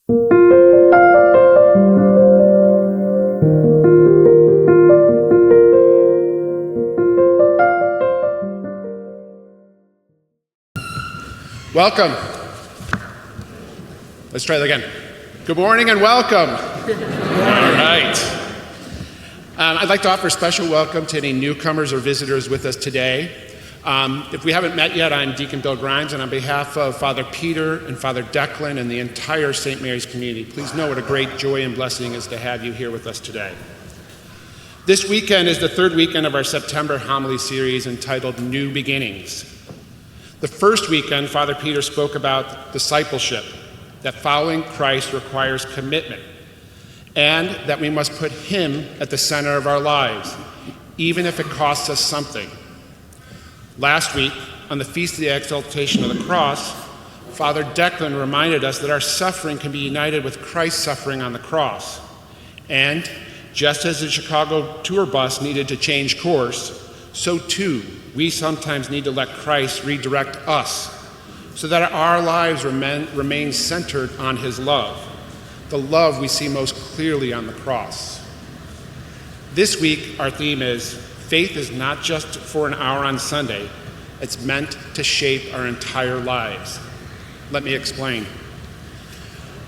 Welcome. Let's try that again. Good morning and welcome. All right. I'd like to offer a special welcome to any newcomers or visitors with us today. If we haven't met yet, I'm Deacon Bill Grimes, and on behalf of Father Peter and Father Declan and the entire St. Mary's community, please know what a great joy and blessing it is to have you here with us today. This weekend is the third weekend of our September homily series entitled New Beginnings. The first weekend, Father Peter spoke about discipleship, that following Christ requires commitment, and that we must put him at the center of our lives, even if it costs us something. Last week, on the Feast of the Exaltation of the Cross, Father Declan reminded us that our suffering can be united with Christ's suffering on the cross. And just as the Chicago tour bus needed to change course, so too, we sometimes need to let Christ redirect us so that our lives remain centered on his love, the love we see most clearly on the cross. This week, our theme is, faith is not just for an hour on Sunday, it's meant to shape our entire lives. Let me explain.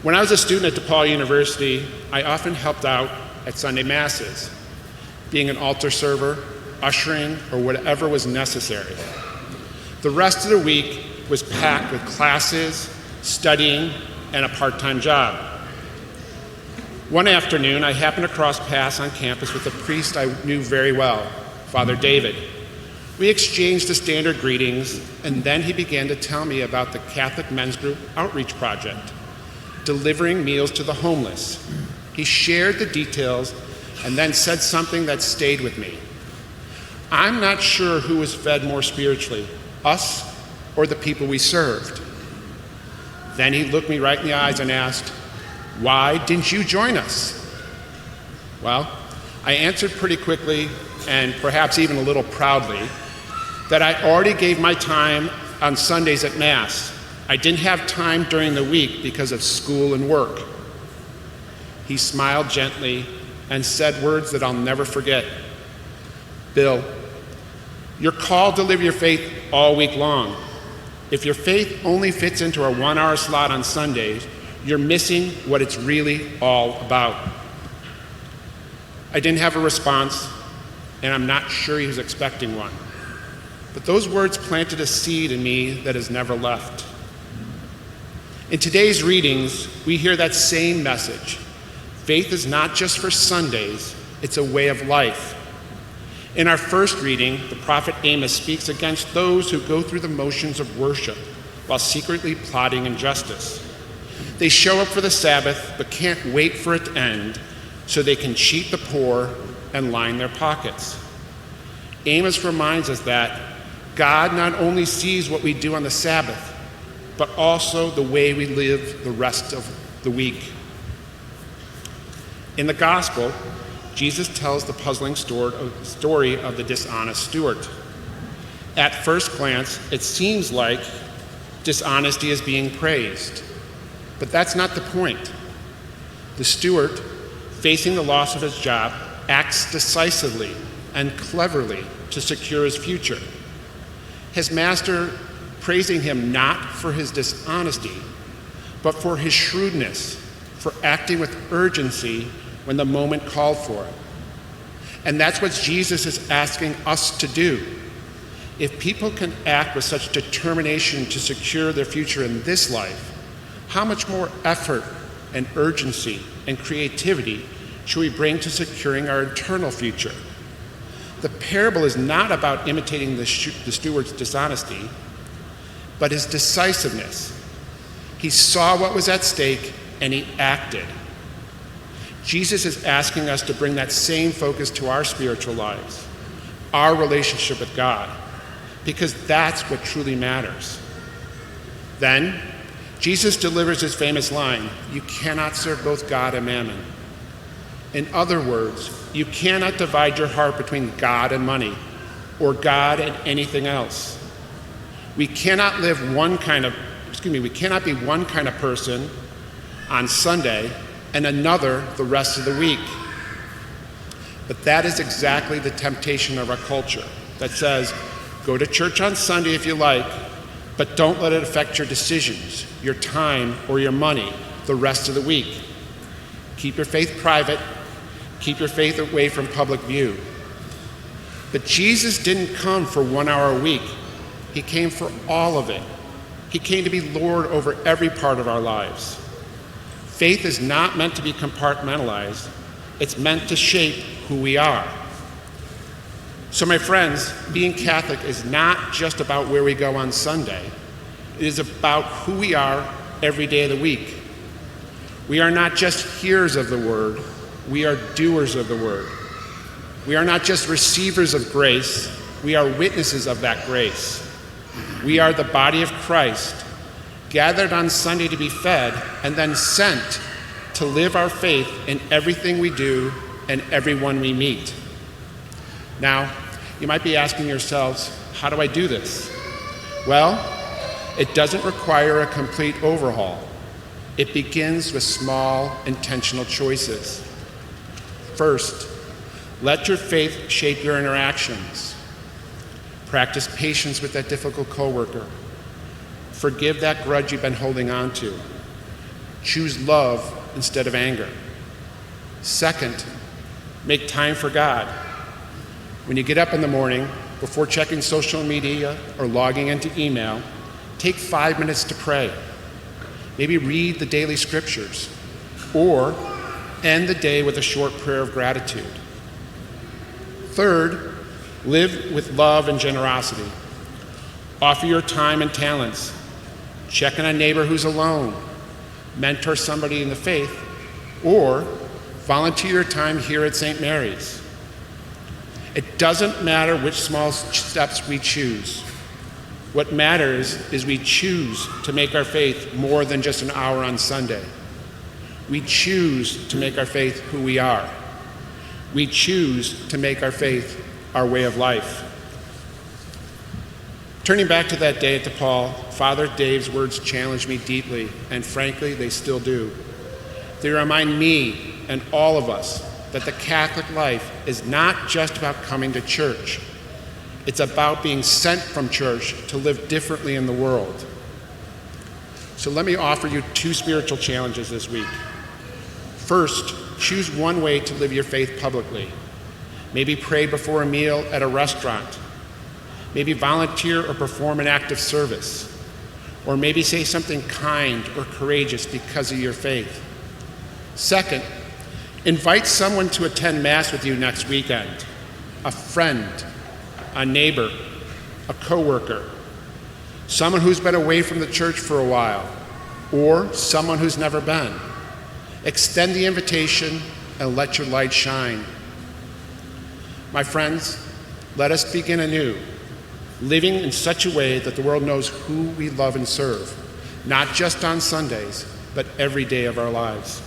When I was a student at DePaul University, I often helped out at Sunday Masses, being an altar server, ushering, or whatever was necessary. The rest of the week was packed with classes, studying, and a part-time job. One afternoon, I happened to cross paths on campus with a priest I knew very well, Father David. We exchanged the standard greetings, and then he began to tell me about the Catholic Men's Group Outreach Project, delivering meals to the homeless. He shared the details and then said something that stayed with me. I'm not sure who was fed more spiritually, us or the people we served. Then he looked me right in the eyes and asked, "Why didn't you join us?" Well, I answered pretty quickly, and perhaps even a little proudly, that I already gave my time on Sundays at Mass. I didn't have time during the week because of school and work. He smiled gently and said words that I'll never forget. "Bill, you're called to live your faith all week long. If your faith only fits into a 1-hour slot on Sundays, you're missing what it's really all about." I didn't have a response, and I'm not sure he was expecting one. But those words planted a seed in me that has never left. In today's readings, we hear that same message. Faith is not just for Sundays, it's a way of life. In our first reading, the prophet Amos speaks against those who go through the motions of worship while secretly plotting injustice. They show up for the Sabbath but can't wait for it to end so they can cheat the poor and line their pockets. Amos reminds us that God not only sees what we do on the Sabbath, but also the way we live the rest of the week. In the Gospel, Jesus tells the puzzling story of the dishonest steward. At first glance, it seems like dishonesty is being praised, but that's not the point. The steward, facing the loss of his job, acts decisively and cleverly to secure his future. His master praising him not for his dishonesty, but for his shrewdness, for acting with urgency when the moment called for it. And that's what Jesus is asking us to do. If people can act with such determination to secure their future in this life, how much more effort and urgency and creativity should we bring to securing our eternal future? The parable is not about imitating the steward's dishonesty, but his decisiveness. He saw what was at stake and he acted. Jesus is asking us to bring that same focus to our spiritual lives, our relationship with God, because that's what truly matters. Then, Jesus delivers his famous line, "You cannot serve both God and mammon." In other words, you cannot divide your heart between God and money, or God and anything else. We cannot be one kind of person on Sunday and another the rest of the week. But that is exactly the temptation of our culture that says, go to church on Sunday if you like, but don't let it affect your decisions, your time, or your money the rest of the week. Keep your faith private. Keep your faith away from public view. But Jesus didn't come for 1 hour a week. He came for all of it. He came to be Lord over every part of our lives. Faith is not meant to be compartmentalized. It's meant to shape who we are. So my friends, being Catholic is not just about where we go on Sunday. It is about who we are every day of the week. We are not just hearers of the word, we are doers of the word. We are not just receivers of grace, we are witnesses of that grace. We are the body of Christ, gathered on Sunday to be fed and then sent to live our faith in everything we do and everyone we meet. Now, you might be asking yourselves, how do I do this? Well, it doesn't require a complete overhaul. It begins with small, intentional choices. First, let your faith shape your interactions. Practice patience with that difficult coworker. Forgive that grudge you've been holding on to. Choose love instead of anger. Second, make time for God. When you get up in the morning, before checking social media or logging into email, take 5 minutes to pray. Maybe read the daily scriptures, or end the day with a short prayer of gratitude. Third, live with love and generosity. Offer your time and talents. Check on a neighbor who's alone. Mentor somebody in the faith, or volunteer your time here at St. Mary's. It doesn't matter which small steps we choose. What matters is we choose to make our faith more than just an hour on Sunday. We choose to make our faith who we are. We choose to make our faith our way of life. Turning back to that day at DePaul, Father Dave's words challenged me deeply, and frankly, they still do. They remind me and all of us that the Catholic life is not just about coming to church. It's about being sent from church to live differently in the world. So let me offer you 2 spiritual challenges this week. First, choose one way to live your faith publicly. Maybe pray before a meal at a restaurant. Maybe volunteer or perform an act of service. Or maybe say something kind or courageous because of your faith. Second, invite someone to attend Mass with you next weekend. A friend, a neighbor, a coworker, someone who's been away from the church for a while, or someone who's never been. Extend the invitation and let your light shine. My friends, let us begin anew, living in such a way that the world knows who we love and serve, not just on Sundays, but every day of our lives.